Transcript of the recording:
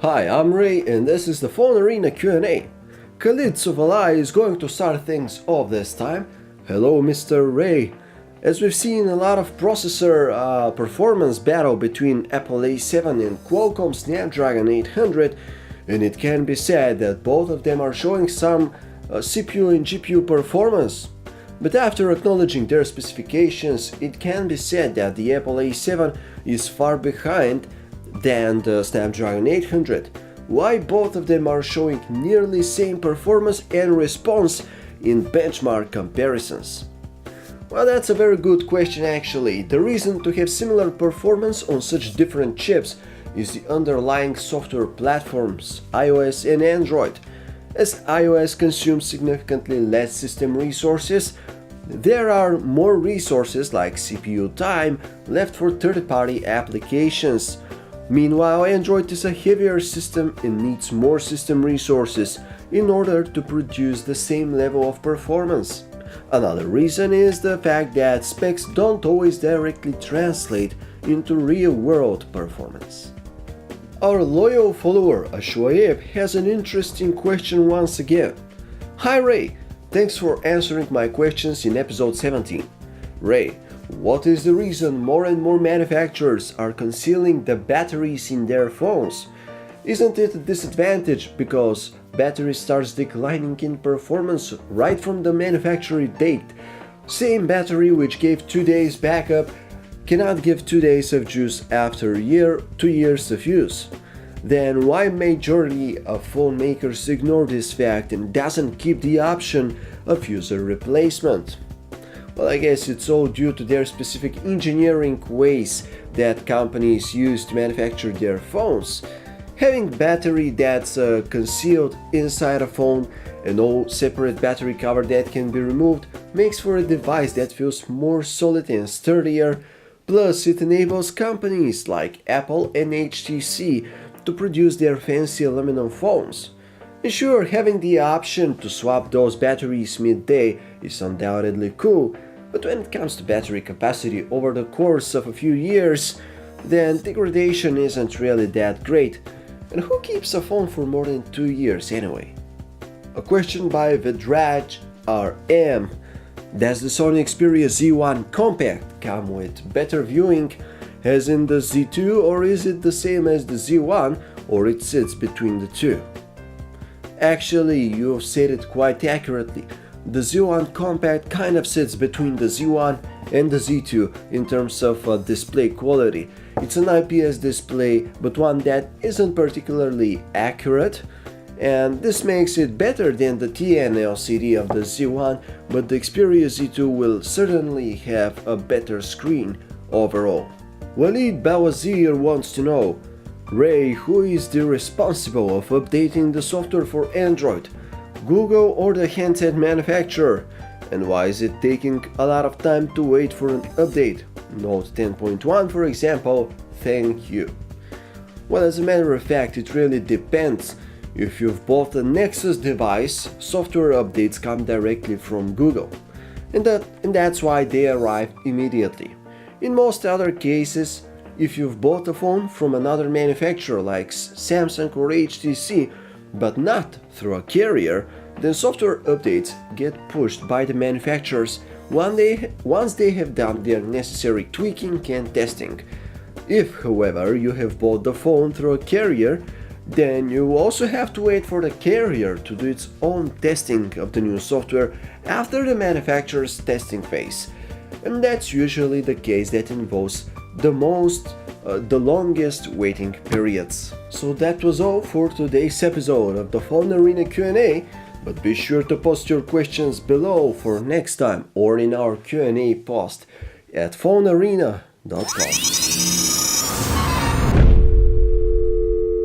Hi, I'm Ray and this is the Phone Arena Q&A. Khalid Suvalai is going to start things off this time. Hello Mr. Ray. As we've seen a lot of processor performance battle between Apple A7 and Qualcomm Snapdragon 800, and it can be said that both of them are showing some CPU and GPU performance. But after acknowledging their specifications, it can be said that the Apple A7 is far behind than the Snapdragon 800. Why both of them are showing nearly same performance and response in benchmark comparisons? Well, that's a very good question actually. The reason to have similar performance on such different chips is the underlying software platforms, iOS and Android. As iOS consumes significantly less system resources, there are more resources like CPU time left for third-party applications. Meanwhile, Android is a heavier system and needs more system resources in order to produce the same level of performance. Another reason is the fact that specs don't always directly translate into real-world performance. Our loyal follower Ashoaib has an interesting question once again. Hi Ray, thanks for answering my questions in episode 17. Ray, what is the reason more and more manufacturers are concealing the batteries in their phones? Isn't it a disadvantage because battery starts declining in performance right from the manufacturer date? Same battery which gave 2 days backup cannot give 2 days of juice after 2 years of use. Then why majority of phone makers ignore this fact and doesn't keep the option of user replacement? Well, I guess it's all due to their specific engineering ways that companies use to manufacture their phones. Having battery that's concealed inside a phone and no separate battery cover that can be removed makes for a device that feels more solid and sturdier. Plus, it enables companies like Apple and HTC to produce their fancy aluminum phones. And sure, having the option to swap those batteries midday is undoubtedly cool, but when it comes to battery capacity over the course of a few years, then degradation isn't really that great. And who keeps a phone for more than 2 years anyway? A question by Vedraj RM. Does the Sony Xperia Z1 Compact come with better viewing as in the Z2, or is it the same as the Z1, or it sits between the two? Actually, you've said it quite accurately. The Z1 Compact kind of sits between the Z1 and the Z2 in terms of display quality. It's an IPS display, but one that isn't particularly accurate, and this makes it better than the TN LCD of the Z1, but the Xperia Z2 will certainly have a better screen overall. Walid Bawazir wants to know, Ray, who is the responsible of updating the software for Android? Google or the handset manufacturer? And why is it taking a lot of time to wait for an update? Note 10.1 for example, thank you. Well, as a matter of fact, it really depends. If you've bought a Nexus device, software updates come directly from Google, and that's why they arrive immediately. In most other cases, if you've bought a phone from another manufacturer like Samsung or HTC, but not through a carrier, then software updates get pushed by the manufacturers once they have done their necessary tweaking and testing. If, however, you have bought the phone through a carrier, then you also have to wait for the carrier to do its own testing of the new software after the manufacturer's testing phase. And that's usually the case that involves the longest waiting periods. So that was all for today's episode of the Phone Arena Q&A, but be sure to post your questions below for next time or in our Q&A post at phonearena.com.